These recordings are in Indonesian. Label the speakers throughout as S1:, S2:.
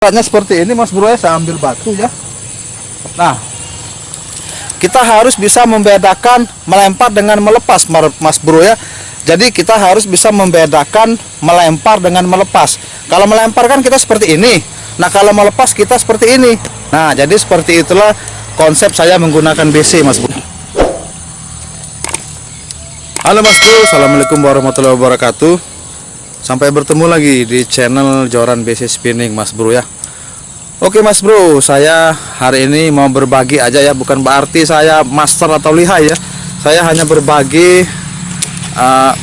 S1: Caranya seperti ini Mas Bro ya, saya ambil batu ya. Nah, kita harus bisa membedakan melempar dengan melepas Mas Bro ya. Jadi kita harus bisa membedakan melempar dengan melepas. Kalau melempar kan kita seperti ini. Nah, kalau melepas kita seperti ini. Nah, jadi seperti itulah konsep saya menggunakan BC Mas Bro. Halo Mas Bro, assalamualaikum warahmatullahi wabarakatuh. Sampai bertemu lagi di channel Joran BC Spinning Mas Bro ya. Oke Mas Bro, saya hari ini mau berbagi aja ya, bukan berarti saya master atau lihai ya. Saya hanya berbagi,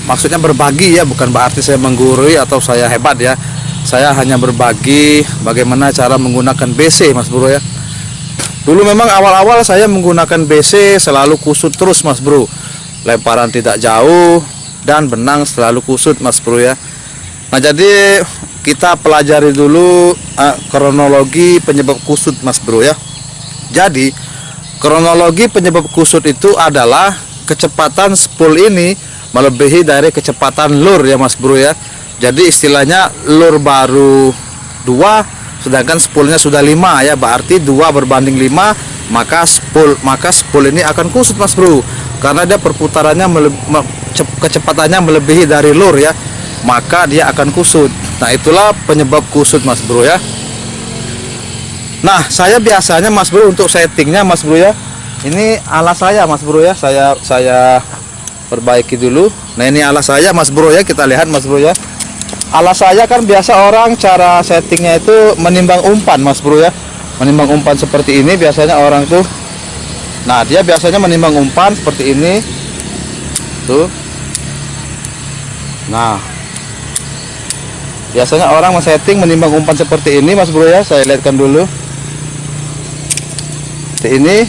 S1: maksudnya berbagi ya, bukan berarti saya menggurui atau saya hebat ya. Saya hanya berbagi bagaimana cara menggunakan BC Mas Bro ya. Dulu memang awal-awal saya menggunakan BC selalu kusut terus Mas Bro. Lemparan tidak jauh dan benang selalu kusut Mas Bro ya. Nah, jadi kita pelajari dulu kronologi penyebab kusut Mas Bro ya. Jadi kronologi penyebab kusut itu adalah kecepatan spool ini melebihi dari kecepatan lure ya Mas Bro ya. Jadi istilahnya lure baru 2 sedangkan spoolnya sudah 5 ya, berarti 2 berbanding 5, maka spool ini akan kusut Mas Bro, karena dia perputarannya kecepatannya melebihi dari lure ya, maka dia akan kusut. Nah, itulah penyebab kusut Mas Bro ya. Nah, saya biasanya Mas Bro untuk settingnya Mas Bro ya, ini alas saya Mas Bro ya, saya perbaiki dulu. Nah, ini alas saya Mas Bro ya, kita lihat Mas Bro ya. Alas saya kan biasa orang cara settingnya itu menimbang umpan Mas Bro ya, menimbang umpan seperti ini biasanya orang tuh. Nah, dia biasanya menimbang umpan seperti ini tuh. Nah, biasanya orang men-setting menimbang umpan seperti ini Mas Bro ya. Saya lihatkan dulu seperti ini.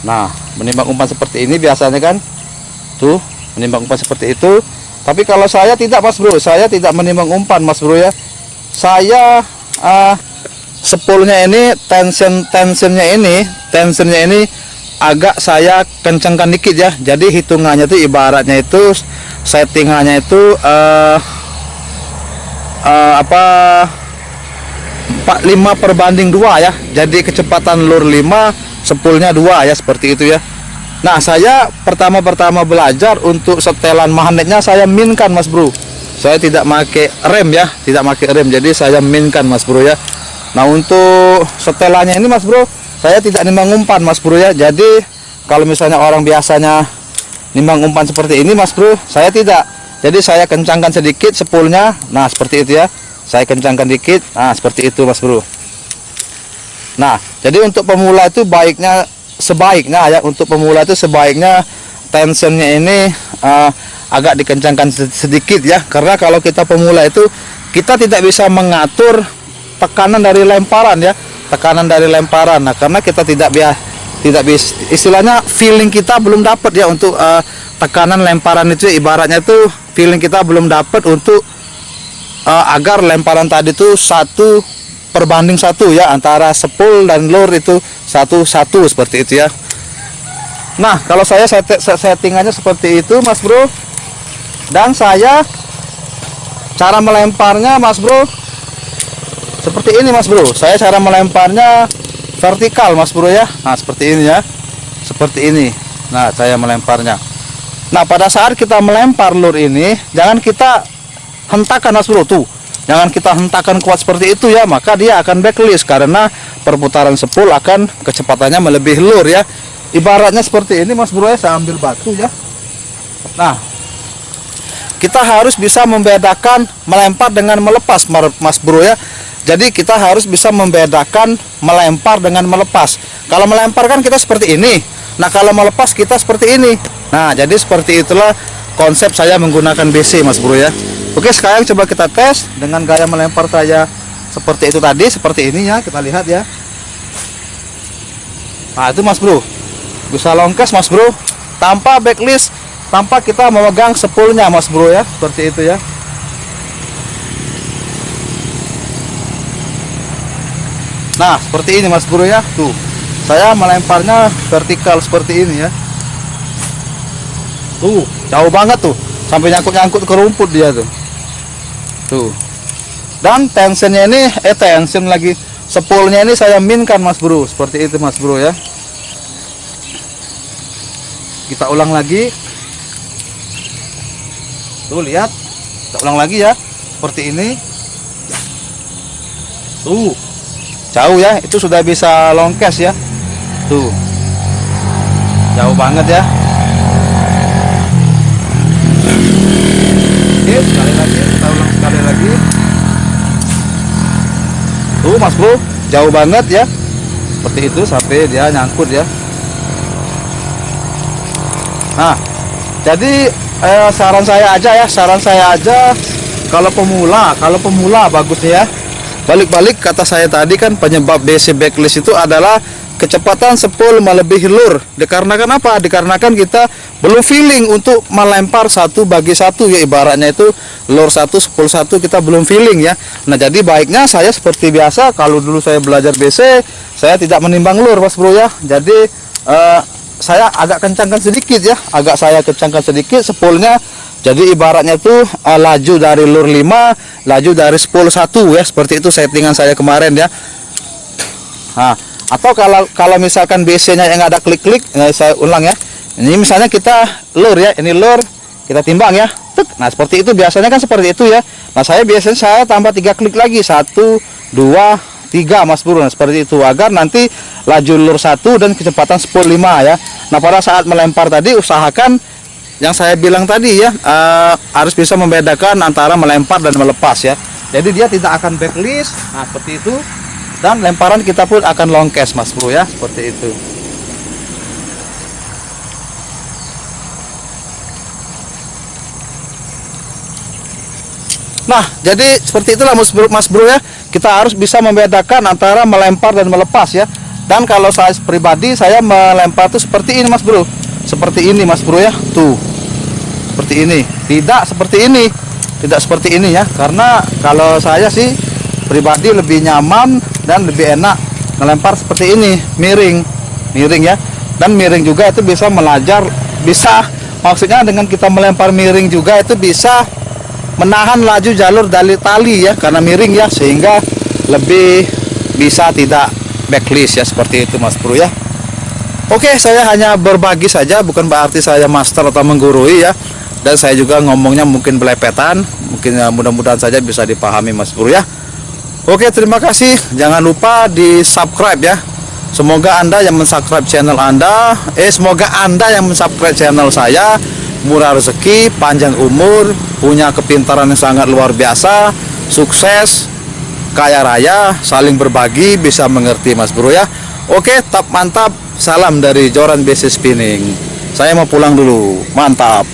S1: Nah, menimbang umpan seperti ini biasanya kan tuh, menimbang umpan seperti itu. Tapi kalau saya tidak Mas Bro, saya tidak menimbang umpan Mas Bro ya. Saya spoolnya ini tensionnya ini agak saya kencangkan dikit ya. Jadi hitungannya itu ibaratnya itu settingannya itu 5/2 ya. Jadi kecepatan lure 5, spoolnya 2 ya, seperti itu ya. Nah, saya pertama belajar untuk setelan magnetnya saya minkan Mas Bro. Saya tidak pakai rem ya, tidak pakai rem. Jadi saya minkan Mas Bro ya. Nah, untuk setelannya ini Mas Bro, saya tidak nimbang umpan Mas Bro ya. Jadi kalau misalnya orang biasanya nimbang umpan seperti ini Mas Bro, saya tidak. Jadi saya kencangkan sedikit spoolnya. Nah, seperti itu ya. Saya kencangkan dikit. Nah, seperti itu Mas Bro. Nah, jadi untuk pemula itu sebaiknya ya, untuk pemula itu sebaiknya tensionnya ini agak dikencangkan sedikit ya. Karena kalau kita pemula itu kita tidak bisa mengatur tekanan dari lemparan ya, tekanan dari lemparan. Nah, karena kita tidak bisa, istilahnya feeling kita belum dapat ya untuk tekanan lemparan itu, ibaratnya itu feeling kita belum dapat untuk agar lemparan tadi itu 1/1 ya, antara spool dan lure itu 1/1 seperti itu ya. Nah, kalau saya settingannya seperti itu Mas Bro, dan saya cara melemparnya Mas Bro seperti ini Mas Bro. Saya cara melemparnya vertikal Mas Bro ya. Nah, seperti ini ya, seperti ini. Nah, saya melemparnya. Nah, pada saat kita melempar lure ini jangan kita hentakan Mas Bro tuh, jangan kita hentakan kuat seperti itu ya, maka dia akan backlist karena perputaran spool akan kecepatannya melebihi lure ya. Ibaratnya seperti ini Mas Bro ya, saya ambil batu ya. Nah, kita harus bisa membedakan melempar dengan melepas Mas Bro ya. Jadi kita harus bisa membedakan melempar dengan melepas. Kalau melempar kan kita seperti ini. Nah, kalau melepas kita seperti ini. Nah, jadi seperti itulah konsep saya menggunakan BC Mas Bro ya. Oke, sekarang coba kita tes dengan gaya melempar saya seperti itu tadi, seperti ini ya, kita lihat ya. Nah, itu Mas Bro, bisa longkes Mas Bro, tanpa backlist, tanpa kita memegang spoolnya Mas Bro ya, seperti itu ya. Nah, seperti ini Mas Bro ya. Tuh, saya melemparnya vertikal seperti ini ya. Tuh, jauh banget tuh, sampai nyangkut-nyangkut ke rumput dia tuh. Tuh. Dan tensionnya ini tension lagi, spoolnya ini saya minkan Mas Bro, seperti itu Mas Bro ya. Kita ulang lagi. Tuh lihat, kita ulang lagi ya, seperti ini. Tuh, jauh ya, itu sudah bisa long cast ya. Tuh, jauh banget ya. Oke, sekali lagi, kita ulang sekali lagi. Tuh Mas Bro, jauh banget ya, seperti itu sampai dia nyangkut ya. Nah, jadi saran saya aja kalau pemula bagusnya ya. Balik-balik kata saya tadi kan, penyebab BC backlist itu adalah kecepatan spool melebihi lure. Dikarenakan apa? Dikarenakan kita belum feeling untuk melempar 1 bagi 1 ya, ibaratnya itu lure 1 spool 1 kita belum feeling ya. Nah, jadi baiknya saya seperti biasa, kalau dulu saya belajar BC, saya tidak menimbang lure Mas Bro ya. Jadi saya agak kencangkan sedikit ya, saya kencangkan sedikit spoolnya. Jadi ibaratnya itu laju dari lure 5, laju dari spool 1 ya, seperti itu settingan saya kemarin ya. Nah, atau kalau misalkan BC-nya yang ada klik-klik, saya ulang ya. Ini misalnya kita lure ya, ini lure, kita timbang ya. Tuk. Nah, seperti itu biasanya kan seperti itu ya. Nah, biasanya tambah 3 klik lagi, 1, 2, 3 Mas Bro. Nah, seperti itu agar nanti laju lure 1 dan kecepatan spool 5 ya. Nah, pada saat melempar tadi usahakan yang saya bilang tadi ya, harus bisa membedakan antara melempar dan melepas ya. Jadi dia tidak akan backlist. Nah, seperti itu. Dan lemparan kita pun akan long cast Mas Bro ya, seperti itu. Nah, jadi seperti itulah Mas Bro ya. Kita harus bisa membedakan antara melempar dan melepas ya. Dan kalau saya pribadi, saya melempar tuh seperti ini Mas Bro. Seperti ini Mas Bro ya. Tuh. Seperti ini. Tidak seperti ini. Tidak seperti ini ya. Karena kalau saya sih pribadi lebih nyaman dan lebih enak melempar seperti ini, miring ya. Dan miring juga itu bisa melajar, maksudnya dengan kita melempar miring juga itu bisa menahan laju jalur dari tali ya, karena miring ya, sehingga lebih bisa tidak backlist ya, seperti itu Mas Bro ya. Oke, saya hanya berbagi saja, bukan berarti saya master atau menggurui ya. Dan saya juga ngomongnya mungkin belepetan, mungkin ya, mudah-mudahan saja bisa dipahami Mas Bro ya. Oke, terima kasih. Jangan lupa di subscribe ya. Semoga Anda yang mensubscribe channel semoga Anda yang mensubscribe channel saya murah rezeki, panjang umur, punya kepintaran yang sangat luar biasa, sukses, kaya raya, saling berbagi, bisa mengerti Mas Bro ya. Oke, mantap. Salam dari Joran BC Spinning. Saya mau pulang dulu. Mantap.